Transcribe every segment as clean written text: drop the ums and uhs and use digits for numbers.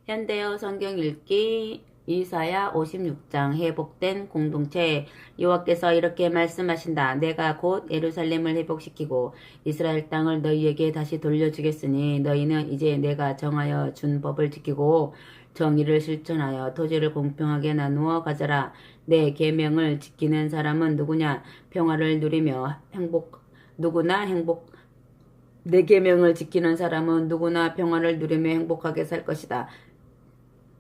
현대어 성경 읽기 이사야 56장 회복된 공동체. 여호와께서 이렇게 말씀하신다. 내가 곧 예루살렘을 회복시키고 이스라엘 땅을 너희에게 다시 돌려주겠으니 너희는 이제 내가 정하여 준 법을 지키고 정의를 실천하여 토지를 공평하게 나누어 가져라. 내 계명을 지키는 사람은 누구냐? 평화를 누리며 내 계명을 지키는 사람은 누구나 평화를 누리며 행복하게 살 것이다.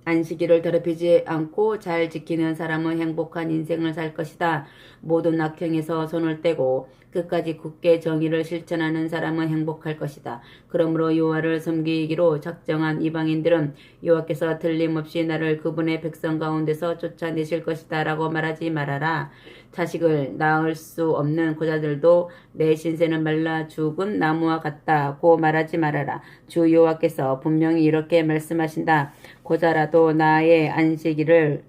안식일을 더럽히지 않고 잘 지키는 사람은 행복한 인생을 살 것이다. 모든 악행에서 손을 떼고 끝까지 굳게 정의를 실천하는 사람은 행복할 것이다. 그러므로 여호와를 섬기기로 작정한 이방인들은 여호와께서 틀림없이 나를 그분의 백성 가운데서 쫓아내실 것이다 라고 말하지 말아라. 자식을 낳을 수 없는 고자들도 내 신세는 말라 죽은 나무와 같다고 말하지 말아라. 주 여호와께서 분명히 이렇게 말씀하신다. 고자라도 나의 안식일을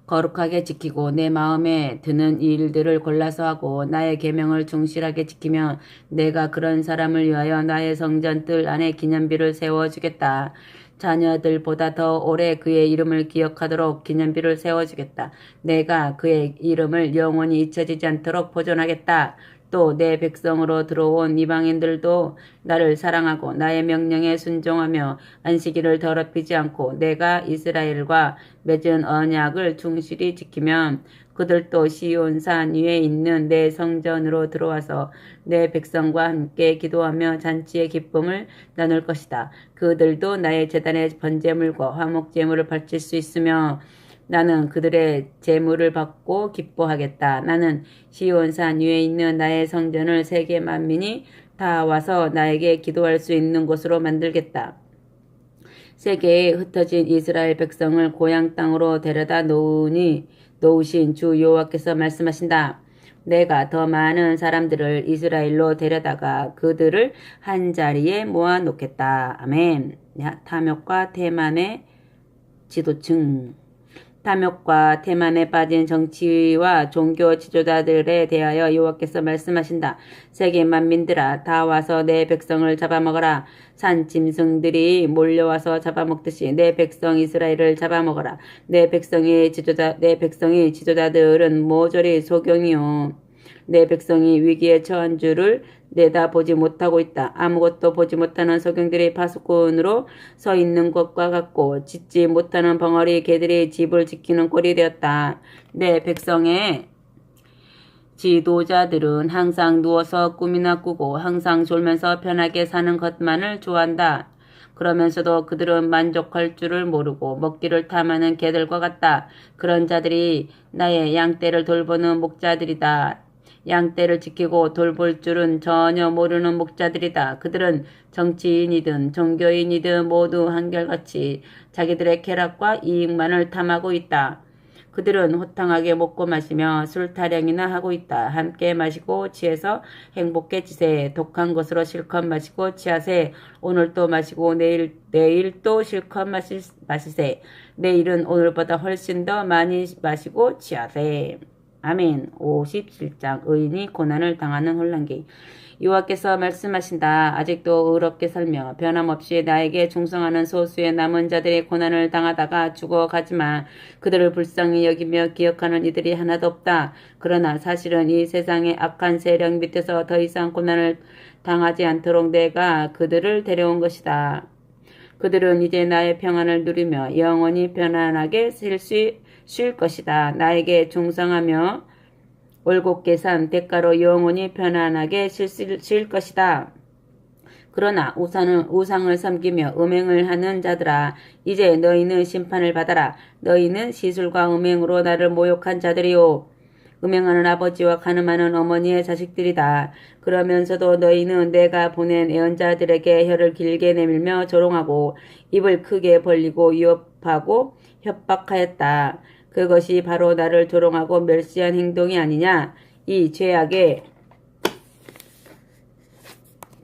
거룩하게 지키고 내 마음에 드는 일들을 골라서 하고 나의 계명을 충실하게 지키면 내가 그런 사람을 위하여 나의 성전뜰 안에 기념비를 세워주겠다. 자녀들보다 더 오래 그의 이름을 기억하도록 기념비를 세워주겠다. 내가 그의 이름을 영원히 잊혀지지 않도록 보존하겠다. 또 내 백성으로 들어온 이방인들도 나를 사랑하고 나의 명령에 순종하며 안식일을 더럽히지 않고 내가 이스라엘과 맺은 언약을 충실히 지키면 그들도 시온산 위에 있는 내 성전으로 들어와서 내 백성과 함께 기도하며 잔치의 기쁨을 나눌 것이다. 그들도 나의 제단의 번제물과 화목제물을 바칠 수 있으며 나는 그들의 제물을 받고 기뻐하겠다. 나는 시온산 위에 있는 나의 성전을 세계 만민이 다 와서 나에게 기도할 수 있는 곳으로 만들겠다. 세계에 흩어진 이스라엘 백성을 고향 땅으로 데려다 놓으신 주 여호와께서 말씀하신다. 내가 더 많은 사람들을 이스라엘로 데려다가 그들을 한 자리에 모아놓겠다. 아멘. 탐욕과 태만의 지도층. 탐욕과 태만에 빠진 정치와 종교 지도자들에 대하여 여호와께서 말씀하신다. 세계 만민들아 다 와서 내 백성을 잡아먹어라. 산 짐승들이 몰려와서 잡아먹듯이 내 백성 이스라엘을 잡아먹어라. 내 백성이 지도자들은 모조리 소경이요. 내 백성이 위기에 처한 줄을 내다보지 못하고 있다. 아무것도 보지 못하는 소경들이 파수꾼으로 서 있는 것과 같고 짖지 못하는 벙어리 개들이 집을 지키는 꼴이 되었다. 내 백성의 지도자들은 항상 누워서 꿈이나 꾸고 항상 졸면서 편하게 사는 것만을 좋아한다. 그러면서도 그들은 만족할 줄을 모르고 먹기를 탐하는 개들과 같다. 그런 자들이 나의 양떼를 돌보는 목자들이다. 양떼를 지키고 돌볼 줄은 전혀 모르는 목자들이다. 그들은 정치인이든 종교인이든 모두 한결같이 자기들의 쾌락과 이익만을 탐하고 있다. 그들은 호탕하게 먹고 마시며 술 타령이나 하고 있다. 함께 마시고 취해서 행복해지세. 독한 것으로 실컷 마시고 취하세. 오늘 또 마시고 내일 또 실컷 마시세. 내일은 오늘보다 훨씬 더 많이 마시고 취하세. 아멘. 57장 의인이 고난을 당하는 혼란기. 여호와께서 말씀하신다. 아직도 의롭게 살며 변함없이 나에게 충성하는 소수의 남은 자들이 고난을 당하다가 죽어가지만 그들을 불쌍히 여기며 기억하는 이들이 하나도 없다. 그러나 사실은 이 세상의 악한 세력 밑에서 더 이상 고난을 당하지 않도록 내가 그들을 데려온 것이다. 그들은 이제 나의 평안을 누리며 영원히 편안하게 쉴 것이다. 나에게 충성하며 올곧게 산 대가로 영원히 편안하게 쉴 것이다. 그러나 우상을 섬기며 음행을 하는 자들아, 이제 너희는 심판을 받아라. 너희는 시술과 음행으로 나를 모욕한 자들이요. 음행하는 아버지와 간음하는 어머니의 자식들이다. 그러면서도 너희는 내가 보낸 애언자들에게 혀를 길게 내밀며 조롱하고 입을 크게 벌리고 위협하고 협박하였다. 그것이 바로 나를 조롱하고 멸시한 행동이 아니냐. 이 죄악의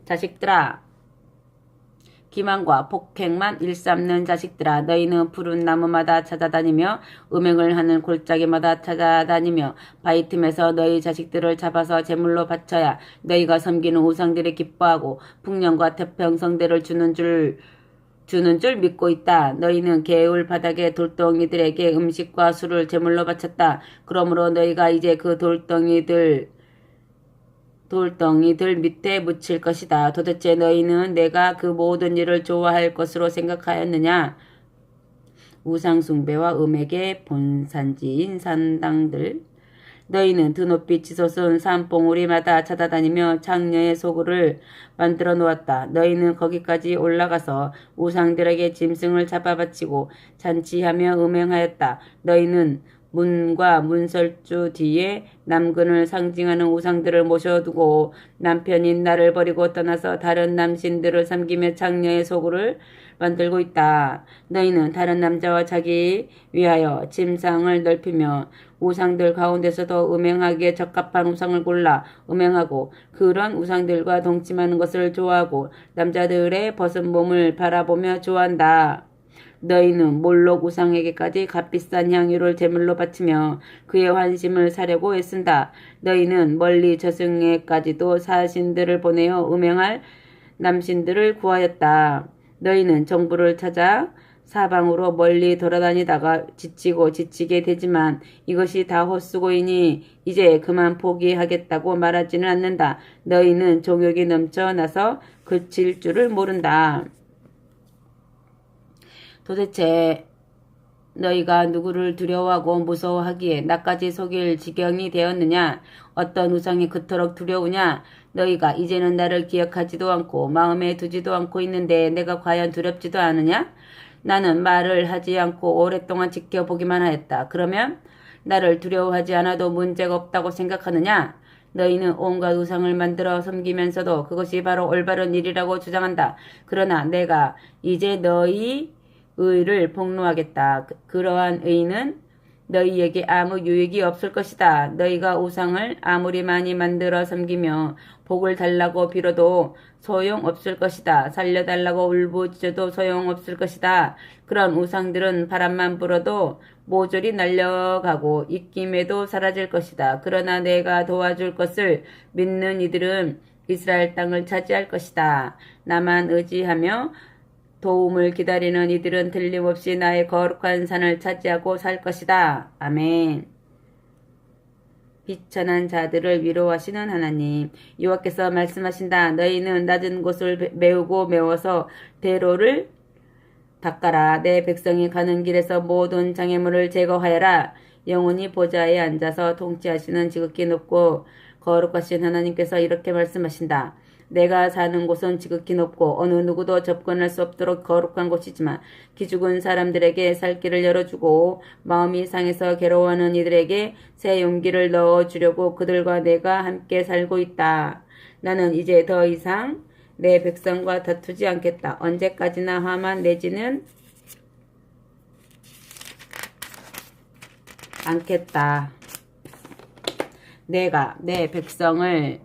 자식들아, 기만과 폭행만 일삼는 자식들아, 너희는 푸른 나무마다 찾아다니며 음행을 하는 골짜기마다 찾아다니며 바위 틈에서 너희 자식들을 잡아서 제물로 바쳐야 너희가 섬기는 우상들이 기뻐하고 풍년과 태평성대를 주는 줄 믿고 있다. 너희는 개울 바닥의 돌덩이들에게 음식과 술을 제물로 바쳤다. 그러므로 너희가 이제 그 돌덩이들 밑에 묻힐 것이다. 도대체 너희는 내가 그 모든 일을 좋아할 것으로 생각하였느냐? 우상숭배와 음액의 본산지인 산당들. 너희는 드높이 치솟은 산봉우리마다 찾아다니며 창녀의 소굴을 만들어 놓았다. 너희는 거기까지 올라가서 우상들에게 짐승을 잡아 바치고 잔치하며 음행하였다. 너희는 문과 문설주 뒤에 남근을 상징하는 우상들을 모셔두고 남편인 나를 버리고 떠나서 다른 남신들을 섬기며 창녀의 소굴을 만들고 있다. 너희는 다른 남자와 자기 위하여 침상을 넓히며 우상들 가운데서도 음행하기에 적합한 우상을 골라 음행하고 그런 우상들과 동침하는 것을 좋아하고 남자들의 벗은 몸을 바라보며 좋아한다. 너희는 몰록 우상에게까지 값비싼 향유를 제물로 바치며 그의 환심을 사려고 애쓴다. 너희는 멀리 저승에까지도 사신들을 보내어 음행할 남신들을 구하였다. 너희는 정부를 찾아 사방으로 멀리 돌아다니다가 지치고 지치게 되지만 이것이 다 헛수고이니 이제 그만 포기하겠다고 말하지는 않는다. 너희는 정욕이 넘쳐나서 그칠 줄을 모른다. 도대체 너희가 누구를 두려워하고 무서워하기에 나까지 속일 지경이 되었느냐? 어떤 우상이 그토록 두려우냐? 너희가 이제는 나를 기억하지도 않고 마음에 두지도 않고 있는데 내가 과연 두렵지도 않으냐? 나는 말을 하지 않고 오랫동안 지켜보기만 하였다. 그러면 나를 두려워하지 않아도 문제가 없다고 생각하느냐? 너희는 온갖 우상을 만들어 섬기면서도 그것이 바로 올바른 일이라고 주장한다. 그러나 내가 이제 너희 의를 폭로하겠다. 그러한 의는 너희에게 아무 유익이 없을 것이다. 너희가 우상을 아무리 많이 만들어 섬기며 복을 달라고 빌어도 소용없을 것이다. 살려달라고 울부짖어도 소용없을 것이다. 그런 우상들은 바람만 불어도 모조리 날려가고 입김에도 사라질 것이다. 그러나 내가 도와줄 것을 믿는 이들은 이스라엘 땅을 차지할 것이다. 나만 의지하며 도움을 기다리는 이들은 틀림없이 나의 거룩한 산을 차지하고 살 것이다. 아멘. 비천한 자들을 위로하시는 하나님, 여호와께서 말씀하신다. 너희는 낮은 곳을 메우고 메워서 대로를 닦아라. 내 백성이 가는 길에서 모든 장애물을 제거하여라. 영원히 보좌에 앉아서 통치하시는 지극히 높고 거룩하신 하나님께서 이렇게 말씀하신다. 내가 사는 곳은 지극히 높고 어느 누구도 접근할 수 없도록 거룩한 곳이지만 기죽은 사람들에게 살 길을 열어주고 마음이 상해서 괴로워하는 이들에게 새 용기를 넣어주려고 그들과 내가 함께 살고 있다. 나는 이제 더 이상 내 백성과 다투지 않겠다. 언제까지나 화만 내지는 않겠다. 내가 내 백성을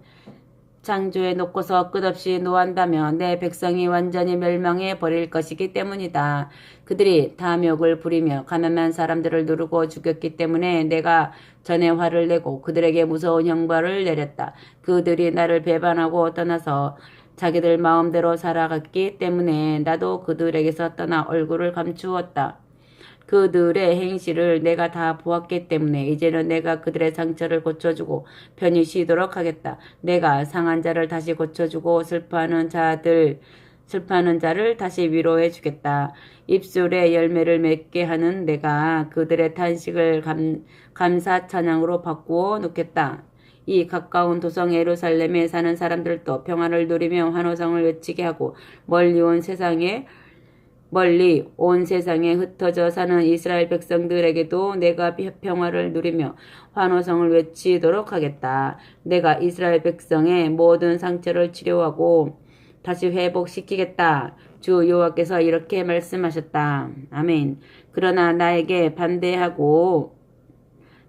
창조해 놓고서 끝없이 노한다면 내 백성이 완전히 멸망해 버릴 것이기 때문이다. 그들이 탐욕을 부리며 가난한 사람들을 누르고 죽였기 때문에 내가 전에 화를 내고 그들에게 무서운 형벌을 내렸다. 그들이 나를 배반하고 떠나서 자기들 마음대로 살아갔기 때문에 나도 그들에게서 떠나 얼굴을 감추었다. 그들의 행실을 내가 다 보았기 때문에 이제는 내가 그들의 상처를 고쳐주고 편히 쉬도록 하겠다. 내가 상한 자를 다시 고쳐주고 슬퍼하는 자를 다시 위로해 주겠다. 입술에 열매를 맺게 하는 내가 그들의 탄식을 감사 찬양으로 바꾸어 놓겠다. 이 가까운 도성 예루살렘에 사는 사람들도 평화를 누리며 환호성을 외치게 하고 멀리 온 세상에 흩어져 사는 이스라엘 백성들에게도 내가 평화를 누리며 환호성을 외치도록 하겠다. 내가 이스라엘 백성의 모든 상처를 치료하고 다시 회복시키겠다. 주 여호와께서 이렇게 말씀하셨다. 아멘. 그러나 나에게 반대하고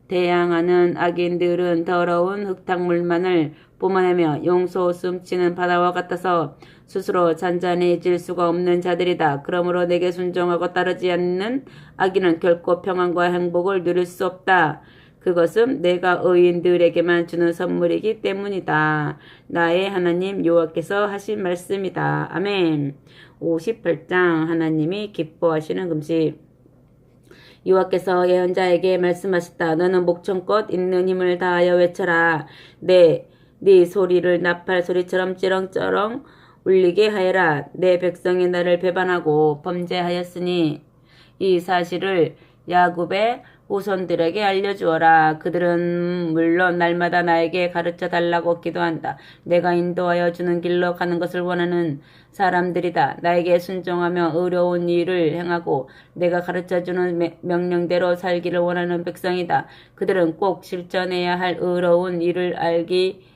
대항하는 악인들은 더러운 흙탕물만을 뿜어내며 용소 숨치는 바다와 같아서 스스로 잔잔해질 수가 없는 자들이다. 그러므로 내게 순종하고 따르지 않는 악인은 결코 평안과 행복을 누릴 수 없다. 그것은 내가 의인들에게만 주는 선물이기 때문이다. 나의 하나님 여호와께서 하신 말씀이다. 아멘. 58장 하나님이 기뻐하시는 금식. 여호와께서 예언자에게 말씀하셨다. 너는 목청껏 있는 힘을 다하여 외쳐라. 네 소리를 나팔 소리처럼 찌렁찌렁 울리게 하여라. 내 백성이 나를 배반하고 범죄하였으니 이 사실을 야곱의 후손들에게 알려주어라. 그들은 물론 날마다 나에게 가르쳐 달라고 기도한다. 내가 인도하여 주는 길로 가는 것을 원하는 사람들이다. 나에게 순종하며 의로운 일을 행하고 내가 가르쳐 주는 명령대로 살기를 원하는 백성이다. 그들은 꼭 실천해야 할 의로운 일을 알기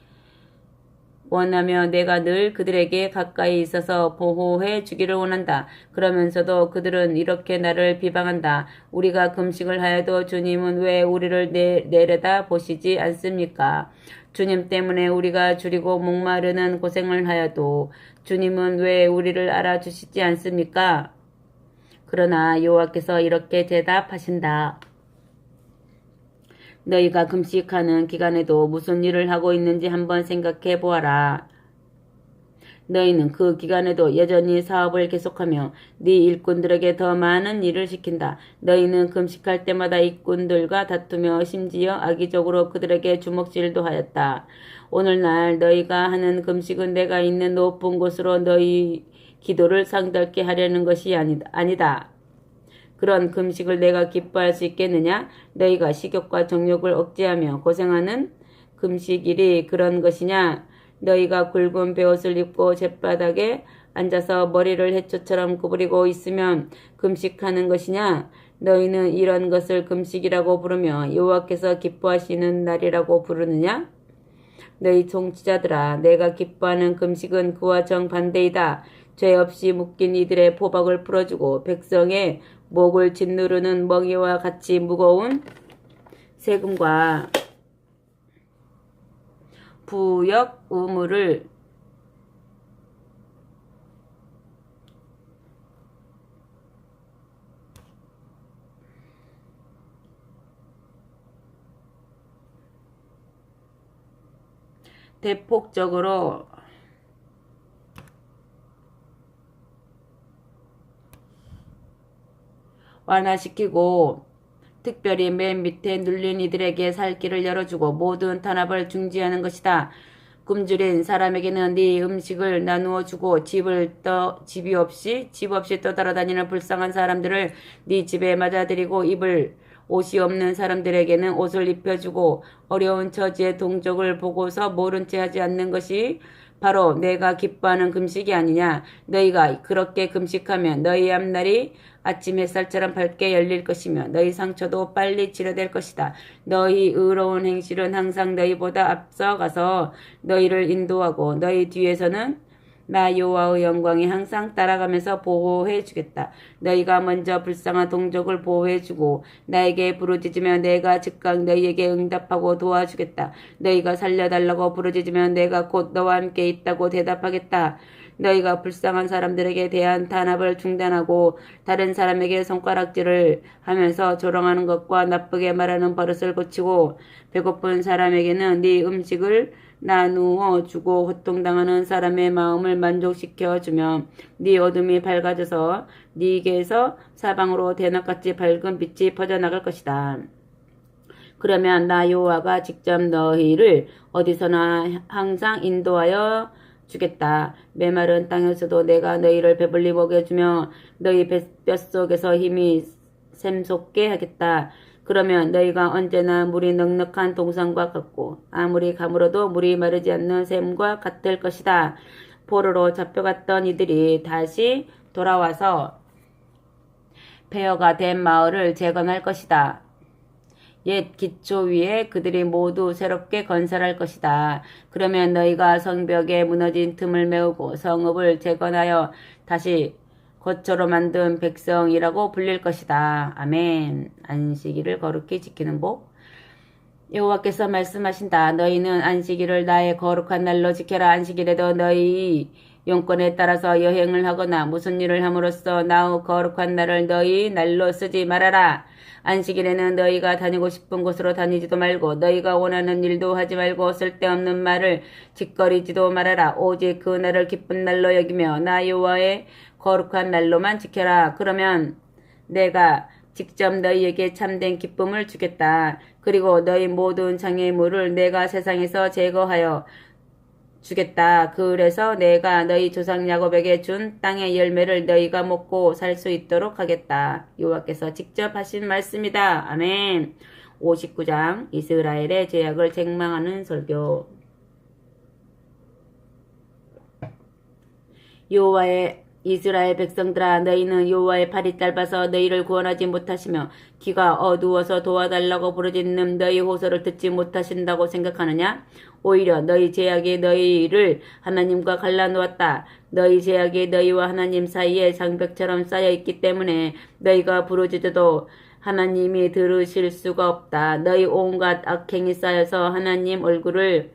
원하며 내가 늘 그들에게 가까이 있어서 보호해 주기를 원한다. 그러면서도 그들은 이렇게 나를 비방한다. 우리가 금식을 하여도 주님은 왜 우리를 내려다 보시지 않습니까? 주님 때문에 우리가 줄이고 목마르는 고생을 하여도 주님은 왜 우리를 알아주시지 않습니까? 그러나 여호와께서 이렇게 대답하신다. 너희가 금식하는 기간에도 무슨 일을 하고 있는지 한번 생각해 보아라. 너희는 그 기간에도 여전히 사업을 계속하며 네 일꾼들에게 더 많은 일을 시킨다. 너희는 금식할 때마다 일꾼들과 다투며 심지어 악의적으로 그들에게 주먹질도 하였다. 오늘날 너희가 하는 금식은 내가 있는 높은 곳으로 너희 기도를 상달케 하려는 것이 아니다. 그런 금식을 내가 기뻐할 수 있겠느냐? 너희가 식욕과 정욕을 억제하며 고생하는 금식일이 그런 것이냐? 너희가 굵은 베옷을 입고 잿바닥에 앉아서 머리를 해초처럼 구부리고 있으면 금식하는 것이냐? 너희는 이런 것을 금식이라고 부르며 여호와께서 기뻐하시는 날이라고 부르느냐? 너희 통치자들아, 내가 기뻐하는 금식은 그와 정반대이다. 죄 없이 묶인 이들의 포박을 풀어주고 백성의 목을 짓누르는 멍이와 같이 무거운 세금과 부역 의무를 대폭적으로 완화시키고 특별히 맨 밑에 눌린 이들에게 살 길을 열어주고 모든 탄압을 중지하는 것이다. 굶주린 사람에게는 네 음식을 나누어 주고 집 없이 떠돌아다니는 불쌍한 사람들을 네 집에 맞아들이고 입을 옷이 없는 사람들에게는 옷을 입혀주고 어려운 처지의 동족을 보고서 모른 채 하지 않는 것이 바로 내가 기뻐하는 금식이 아니냐. 너희가 그렇게 금식하면 너희 앞날이 아침 햇살처럼 밝게 열릴 것이며 너희 상처도 빨리 치료될 것이다. 너희 의로운 행실은 항상 너희보다 앞서가서 너희를 인도하고 너희 뒤에서는 나 여호와의 영광이 항상 따라가면서 보호해 주겠다. 너희가 먼저 불쌍한 동족을 보호해 주고 나에게 부르짖으면 내가 즉각 너희에게 응답하고 도와주겠다. 너희가 살려달라고 부르짖으면 내가 곧 너와 함께 있다고 대답하겠다. 너희가 불쌍한 사람들에게 대한 탄압을 중단하고 다른 사람에게 손가락질을 하면서 조롱하는 것과 나쁘게 말하는 버릇을 고치고 배고픈 사람에게는 네 음식을 나누어 주고 고통당하는 사람의 마음을 만족시켜 주며 네 어둠이 밝아져서 네게서 사방으로 대낮같이 밝은 빛이 퍼져나갈 것이다. 그러면 나 여호와가 직접 너희를 어디서나 항상 인도하여 주겠다. 메마른 땅에서도 내가 너희를 배불리 먹여주며 너희 뱃속에서 힘이 샘솟게 하겠다. 그러면 너희가 언제나 물이 넉넉한 동산과 같고 아무리 가물어도 물이 마르지 않는 샘과 같을 것이다. 포로로 잡혀갔던 이들이 다시 돌아와서 폐허가 된 마을을 재건할 것이다. 옛 기초 위에 그들이 모두 새롭게 건설할 것이다. 그러면 너희가 성벽에 무너진 틈을 메우고 성읍을 재건하여 다시 거처로 만든 백성이라고 불릴 것이다. 아멘. 안식일을 거룩히 지키는 복. 여호와께서 말씀하신다. 너희는 안식일을 나의 거룩한 날로 지켜라. 안식일에도 너희 용건에 따라서 여행을 하거나 무슨 일을 함으로써 나의 거룩한 날을 너희 날로 쓰지 말아라. 안식일에는 너희가 다니고 싶은 곳으로 다니지도 말고 너희가 원하는 일도 하지 말고 쓸데없는 말을 짓거리지도 말아라. 오직 그 날을 기쁜 날로 여기며 나 여호와의 거룩한 날로만 지켜라. 그러면 내가 직접 너희에게 참된 기쁨을 주겠다. 그리고 너희 모든 장애물을 내가 세상에서 제거하여 주겠다. 그래서 내가 너희 조상 야곱에게 준 땅의 열매를 너희가 먹고 살 수 있도록 하겠다. 여호와께서 직접 하신 말씀이다. 아멘. 59장 이스라엘의 죄악을 책망하는 설교. 여호와의 이스라엘 백성들아, 너희는 여호와의 팔이 짧아서 너희를 구원하지 못하시며 귀가 어두워서 도와달라고 부르짖는 너희 호소를 듣지 못하신다고 생각하느냐? 오히려 너희 제약이 너희를 하나님과 갈라놓았다. 너희 제약이 너희와 하나님 사이에 장벽처럼 쌓여있기 때문에 너희가 부르짖어도 하나님이 들으실 수가 없다. 너희 온갖 악행이 쌓여서 하나님 얼굴을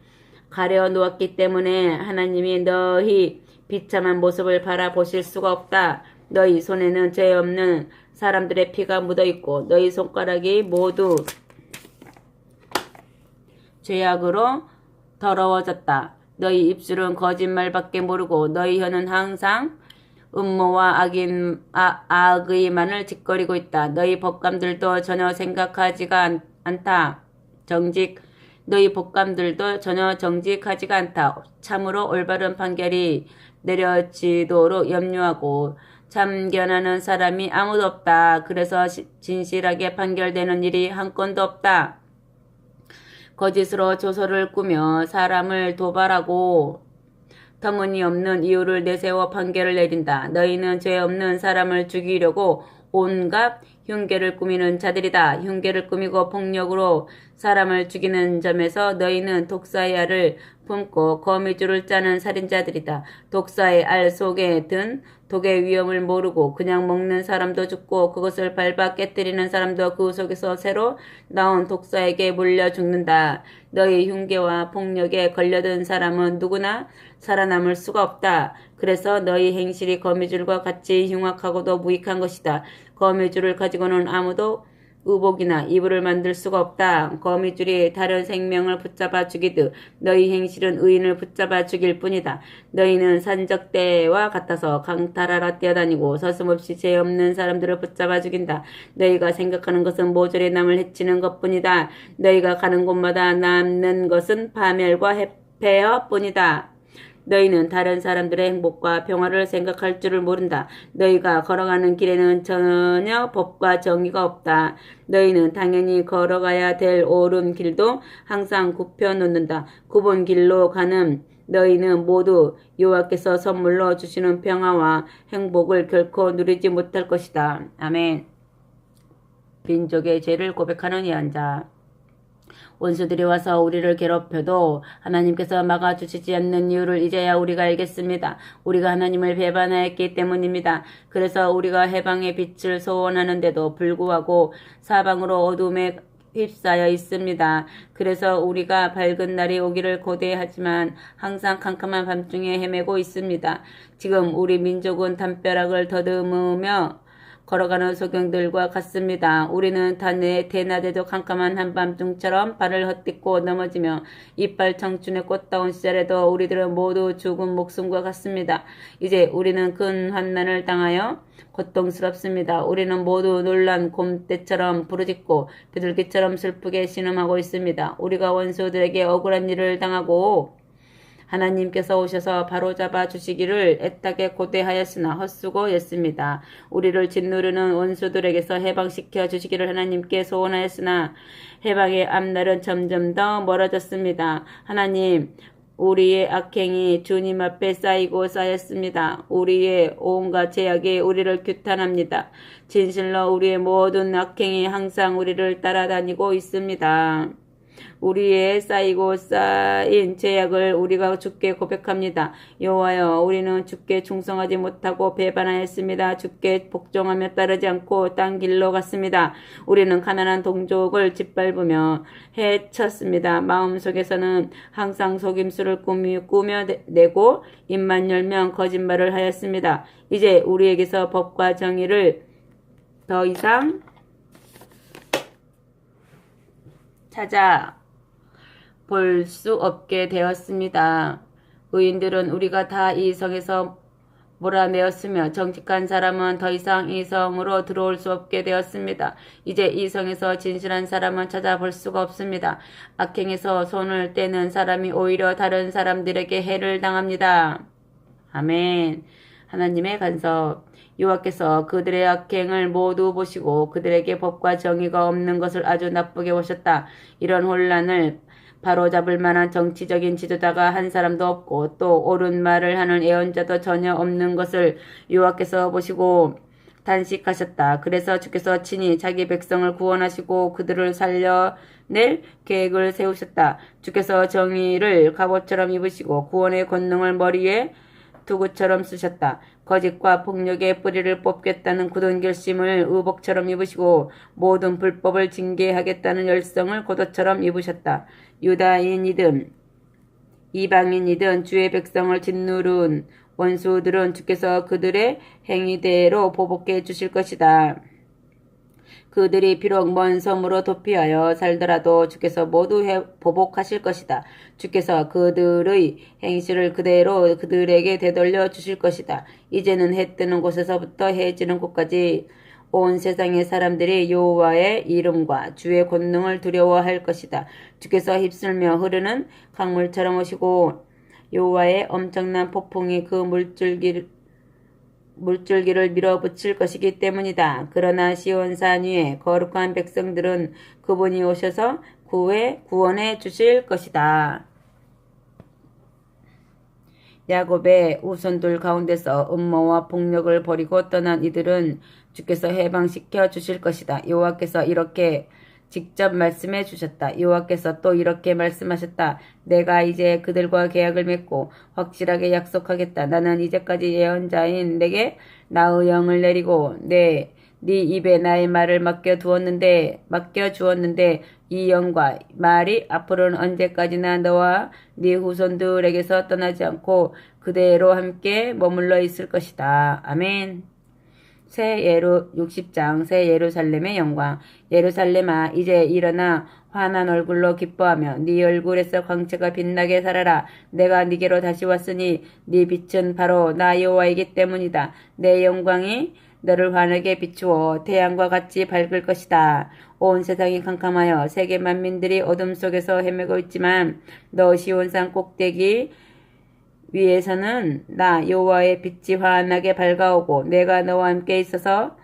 가려놓았기 때문에 하나님이 너희 비참한 모습을 바라보실 수가 없다. 너희 손에는 죄 없는 사람들의 피가 묻어있고 너희 손가락이 모두 죄악으로 더러워졌다. 너희 입술은 거짓말밖에 모르고 너희 혀는 항상 음모와 악의만을 짓거리고 있다. 너희 법감들도 전혀 생각하지가 않다. 너희 법감들도 전혀 정직하지가 않다. 참으로 올바른 판결이 내려지도록 염려하고 참견하는 사람이 아무도 없다. 그래서 진실하게 판결되는 일이 한 건도 없다. 거짓으로 조서를 꾸며 사람을 도발하고 터무니없는 이유를 내세워 판결을 내린다. 너희는 죄 없는 사람을 죽이려고 온갖 흉계를 꾸미는 자들이다. 흉계를 꾸미고 폭력으로 사람을 죽이는 점에서 너희는 독사의 알을 품고 거미줄을 짜는 살인자들이다. 독사의 알 속에 든 독의 위험을 모르고 그냥 먹는 사람도 죽고 그것을 밟아 깨뜨리는 사람도 그 속에서 새로 나온 독사에게 물려 죽는다. 너희 흉계와 폭력에 걸려든 사람은 누구나 살아남을 수가 없다. 그래서 너희 행실이 거미줄과 같이 흉악하고도 무익한 것이다. 거미줄을 가지고는 아무도 의복이나 이불을 만들 수가 없다. 거미줄이 다른 생명을 붙잡아 죽이듯 너희 행실은 의인을 붙잡아 죽일 뿐이다. 너희는 산적대와 같아서 강탈하러 뛰어다니고 서슴없이 죄 없는 사람들을 붙잡아 죽인다. 너희가 생각하는 것은 모조리 남을 해치는 것뿐이다. 너희가 가는 곳마다 남는 것은 파멸과 폐허뿐이다. 너희는 다른 사람들의 행복과 평화를 생각할 줄을 모른다. 너희가 걸어가는 길에는 전혀 법과 정의가 없다. 너희는 당연히 걸어가야 될 옳은 길도 항상 굽혀놓는다. 굽은 길로 가는 너희는 모두 여호와께서 선물로 주시는 평화와 행복을 결코 누리지 못할 것이다. 아멘. 민족의 죄를 고백하는 예언자. 원수들이 와서 우리를 괴롭혀도 하나님께서 막아주시지 않는 이유를 이제야 우리가 알겠습니다. 우리가 하나님을 배반하였기 때문입니다. 그래서 우리가 해방의 빛을 소원하는데도 불구하고 사방으로 어둠에 휩싸여 있습니다. 그래서 우리가 밝은 날이 오기를 고대하지만 항상 캄캄한 밤중에 헤매고 있습니다. 지금 우리 민족은 담벼락을 더듬으며 걸어가는 소경들과 같습니다. 우리는 대낮에도 캄캄한 한밤중처럼 발을 헛딛고 넘어지며 이빨 청춘의 꽃다운 시절에도 우리들은 모두 죽은 목숨과 같습니다. 이제 우리는 큰 환난을 당하여 고통스럽습니다. 우리는 모두 놀란 곰떼처럼 부르짖고 비둘기처럼 슬프게 신음하고 있습니다. 우리가 원수들에게 억울한 일을 당하고 하나님께서 오셔서 바로잡아 주시기를 애타게 고대하였으나 헛수고였습니다. 우리를 짓누르는 원수들에게서 해방시켜 주시기를 하나님께 소원하였으나 해방의 앞날은 점점 더 멀어졌습니다. 하나님, 우리의 악행이 주님 앞에 쌓이고 쌓였습니다. 우리의 온갖 죄악이 우리를 규탄합니다. 진실로 우리의 모든 악행이 항상 우리를 따라다니고 있습니다. 우리의 쌓이고 쌓인 죄악을 우리가 주께 고백합니다. 여호와여, 우리는 주께 충성하지 못하고 배반하였습니다. 주께 복종하며 따르지 않고 딴 길로 갔습니다. 우리는 가난한 동족을 짓밟으며 해쳤습니다. 마음속에서는 항상 속임수를 꾸며내고 입만 열면 거짓말을 하였습니다. 이제 우리에게서 법과 정의를 더 이상 찾아 볼 수 없게 되었습니다. 의인들은 우리가 다 이 성에서 몰아내었으며 정직한 사람은 더 이상 이 성으로 들어올 수 없게 되었습니다. 이제 이 성에서 진실한 사람은 찾아볼 수가 없습니다. 악행에서 손을 떼는 사람이 오히려 다른 사람들에게 해를 당합니다. 아멘. 하나님의 간섭. 여호와께서 그들의 악행을 모두 보시고 그들에게 법과 정의가 없는 것을 아주 나쁘게 보셨다. 이런 혼란을 바로잡을 만한 정치적인 지도자가 한 사람도 없고 또 옳은 말을 하는 예언자도 전혀 없는 것을 여호와께서 보시고 단식하셨다. 그래서 주께서 친히 자기 백성을 구원하시고 그들을 살려낼 계획을 세우셨다. 주께서 정의를 갑옷처럼 입으시고 구원의 권능을 머리에 두구처럼 쓰셨다. 거짓과 폭력의 뿌리를 뽑겠다는 굳은 결심을 의복처럼 입으시고 모든 불법을 징계하겠다는 열성을 겉옷처럼 입으셨다. 유다인이든 이방인이든 주의 백성을 짓누른 원수들은 주께서 그들의 행위대로 보복해 주실 것이다. 그들이 비록 먼 섬으로 도피하여 살더라도 주께서 모두 보복하실 것이다. 주께서 그들의 행실을 그대로 그들에게 되돌려 주실 것이다. 이제는 해 뜨는 곳에서부터 해 지는 곳까지 온 세상의 사람들이 여호와의 이름과 주의 권능을 두려워할 것이다. 주께서 휩쓸며 흐르는 강물처럼 오시고 여호와의 엄청난 폭풍이 그 물줄기를 밀어붙일 것이기 때문이다. 그러나 시온산 위에 거룩한 백성들은 그분이 오셔서 구원해 주실 것이다. 야곱의 후손들 가운데서 음모와 폭력을 버리고 떠난 이들은 주께서 해방시켜 주실 것이다. 여호와께서 이렇게 직접 말씀해 주셨다. 여호와께서 또 이렇게 말씀하셨다. 내가 이제 그들과 계약을 맺고 확실하게 약속하겠다. 나는 이제까지 예언자인 내게 나의 영을 내리고 네 입에 나의 말을 맡겨주었는데 이 영과 말이 앞으로는 언제까지나 너와 네 후손들에게서 떠나지 않고 그대로 함께 머물러 있을 것이다. 아멘. 60장 새 예루살렘의 영광. 예루살렘아, 이제 일어나 환한 얼굴로 기뻐하며 네 얼굴에서 광채가 빛나게 살아라. 내가 네게로 다시 왔으니 네 빛은 바로 나 여호와이기 때문이다. 내 영광이 너를 환하게 비추어 태양과 같이 밝을 것이다. 온 세상이 캄캄하여 세계 만민들이 어둠 속에서 헤매고 있지만 너 시온산 꼭대기 위에서는 나 여호와의 빛이 환하게 밝아오고 내가 너와 함께 있어서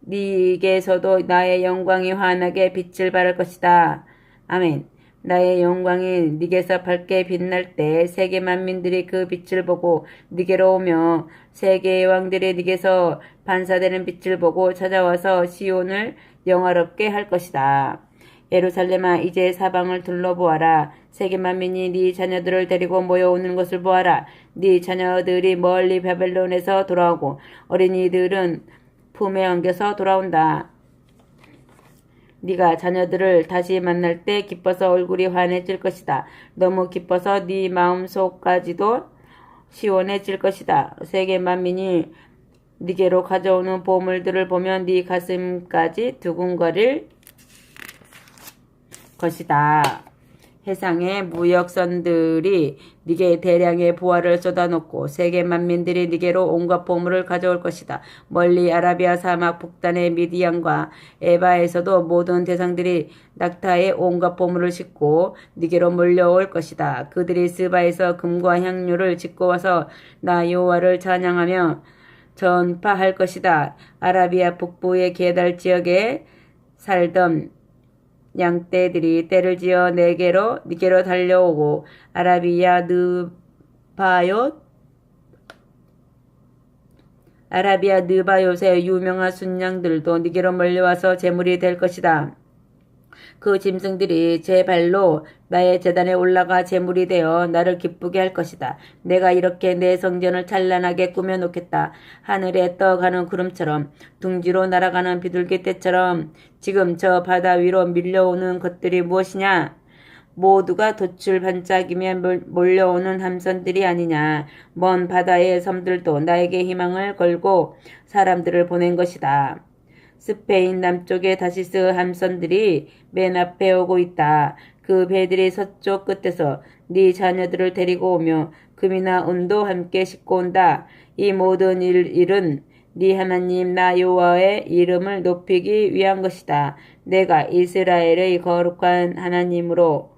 네게서도 나의 영광이 환하게 빛을 발할 것이다. 아멘. 나의 영광이 네게서 밝게 빛날 때 세계 만민들이 그 빛을 보고 네게로 오며 세계의 왕들이 네게서 반사되는 빛을 보고 찾아와서 시온을 영화롭게 할 것이다. 예루살렘아, 이제 사방을 둘러보아라. 세계 만민이 네 자녀들을 데리고 모여오는 것을 보아라. 네 자녀들이 멀리 바벨론에서 돌아오고 어린이들은 품에 안겨서 돌아온다. 네가 자녀들을 다시 만날 때 기뻐서 얼굴이 환해질 것이다. 너무 기뻐서 네 마음속까지도 시원해질 것이다. 세계 만민이 네게로 가져오는 보물들을 보면 네 가슴까지 두근거릴 것이다. 해상의 무역선들이 네게 대량의 보화를 쏟아놓고 세계 만민들이 네게로 온갖 보물을 가져올 것이다. 멀리 아라비아 사막 북단의 미디안과 에바에서도 모든 대상들이 낙타에 온갖 보물을 싣고 네게로 몰려올 것이다. 그들이 스바에서 금과 향료를 싣고 와서 나 여호와를 찬양하며 전파할 것이다. 아라비아 북부의 게달 지역에 살던 양떼들이 떼를 지어 네게로 달려오고 아라비아 느바요의 유명한 순양들도 네게로 몰려와서 제물이 될 것이다. 그 짐승들이 제 발로 나의 제단에 올라가 제물이 되어 나를 기쁘게 할 것이다. 내가 이렇게 내 성전을 찬란하게 꾸며놓겠다. 하늘에 떠가는 구름처럼 둥지로 날아가는 비둘기떼처럼. 지금 저 바다 위로 밀려오는 것들이 무엇이냐? 모두가 돛을 반짝이며 몰려오는 함선들이 아니냐. 먼 바다의 섬들도 나에게 희망을 걸고 사람들을 보낸 것이다. 스페인 남쪽의 다시스 함선들이 맨 앞에 오고 있다. 그 배들이 서쪽 끝에서 네 자녀들을 데리고 오며 금이나 은도 함께 싣고 온다. 이 모든 일은 네 하나님 나 여호와의 이름을 높이기 위한 것이다. 내가 이스라엘의 거룩한 하나님으로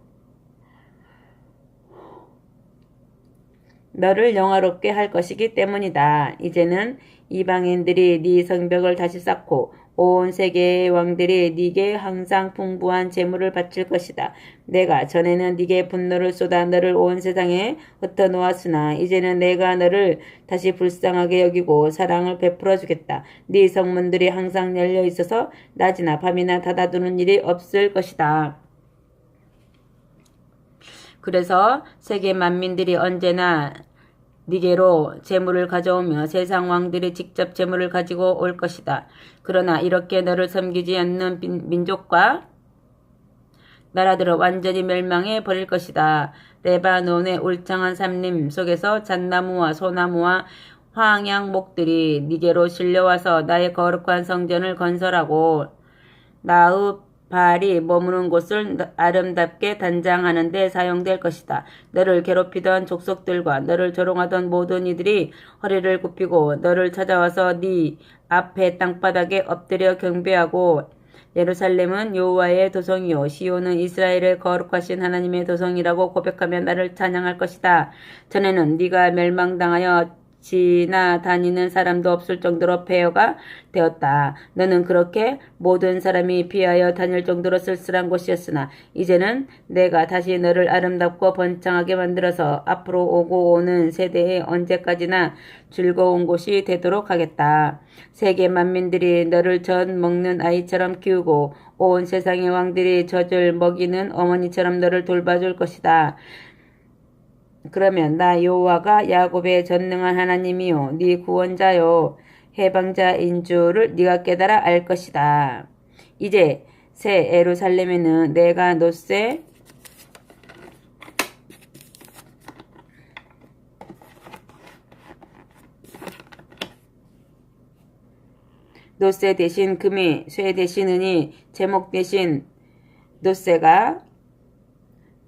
너를 영화롭게 할 것이기 때문이다. 이제는 이방인들이 네 성벽을 다시 쌓고 온 세계의 왕들이 네게 항상 풍부한 재물을 바칠 것이다. 내가 전에는 네게 분노를 쏟아 너를 온 세상에 흩어놓았으나 이제는 내가 너를 다시 불쌍하게 여기고 사랑을 베풀어 주겠다. 네 성문들이 항상 열려 있어서 낮이나 밤이나 닫아두는 일이 없을 것이다. 그래서 세계 만민들이 언제나 네게로 재물을 가져오며 세상 왕들이 직접 재물을 가지고 올 것이다. 그러나 이렇게 너를 섬기지 않는 민족과 나라들은 완전히 멸망해 버릴 것이다. 레바논의 울창한 산림 속에서 잣나무와 소나무와 황양목들이 네게로 실려와서 나의 거룩한 성전을 건설하고 나의 발이 머무는 곳을 아름답게 단장하는 데 사용될 것이다. 너를 괴롭히던 족속들과 너를 조롱하던 모든 이들이 허리를 굽히고 너를 찾아와서 네 앞에 땅바닥에 엎드려 경배하고 예루살렘은 여호와의 도성이요 시온은 이스라엘의 거룩하신 하나님의 도성이라고 고백하며 나를 찬양할 것이다. 전에는 네가 멸망당하여 지나 다니는 사람도 없을 정도로 폐허가 되었다. 너는 그렇게 모든 사람이 피하여 다닐 정도로 쓸쓸한 곳이었으나 이제는 내가 다시 너를 아름답고 번창하게 만들어서 앞으로 오고 오는 세대에 언제까지나 즐거운 곳이 되도록 하겠다. 세계 만민들이 너를 젖 먹는 아이처럼 키우고 온 세상의 왕들이 젖을 먹이는 어머니처럼 너를 돌봐줄 것이다. 그러면 나 여호와가 야곱의 전능한 하나님이요 네 구원자요 해방자인 줄을 네가 깨달아 알 것이다. 이제 새 예루살렘에는 내가 놋새 대신 금이, 쇠 대신 은이, 제목 대신 놋새가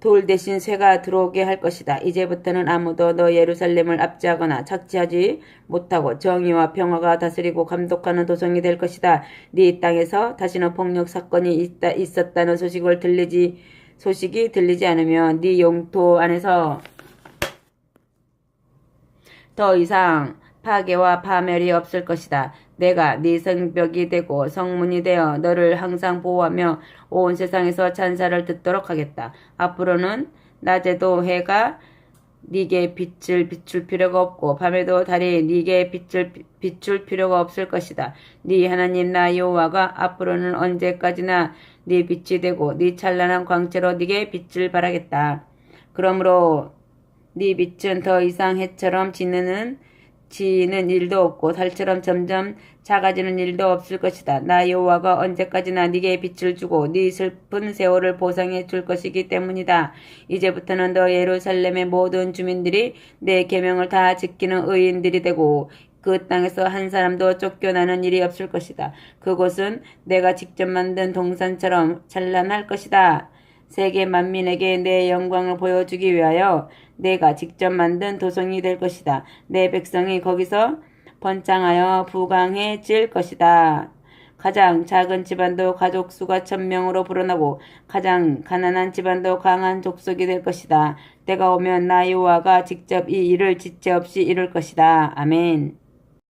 돌 대신 쇠가 들어오게 할 것이다. 이제부터는 아무도 너 예루살렘을 압제하거나 착취하지 못하고 정의와 평화가 다스리고 감독하는 도성이 될 것이다. 네 땅에서 다시는 폭력 사건이 있었다는 소식이 들리지 않으며 네 영토 안에서 더 이상 파괴와 파멸이 없을 것이다. 내가 네 성벽이 되고 성문이 되어 너를 항상 보호하며 온 세상에서 찬사를 듣도록 하겠다. 앞으로는 낮에도 해가 네게 빛을 비출 필요가 없고 밤에도 달이 네게 빛을 비출 필요가 없을 것이다. 네 하나님 나 여호와가 앞으로는 언제까지나 네 빛이 되고 네 찬란한 광채로 네게 빛을 발하겠다. 그러므로 네 빛은 더 이상 해처럼 지는 일도 없고 달처럼 점점 작아지는 일도 없을 것이다. 나 여호와가 언제까지나 네게 빛을 주고 네 슬픈 세월을 보상해 줄 것이기 때문이다. 이제부터는 너 예루살렘의 모든 주민들이 내 계명을 다 지키는 의인들이 되고 그 땅에서 한 사람도 쫓겨나는 일이 없을 것이다. 그곳은 내가 직접 만든 동산처럼 찬란할 것이다. 세계 만민에게 내 영광을 보여주기 위하여 내가 직접 만든 도성이 될 것이다. 내 백성이 거기서 번창하여 부강해질 것이다. 가장 작은 집안도 가족 수가 1000명으로 불어나고 가장 가난한 집안도 강한 족속이 될 것이다. 때가 오면 나 여호와가 직접 이 일을 지체 없이 이룰 것이다. 아멘.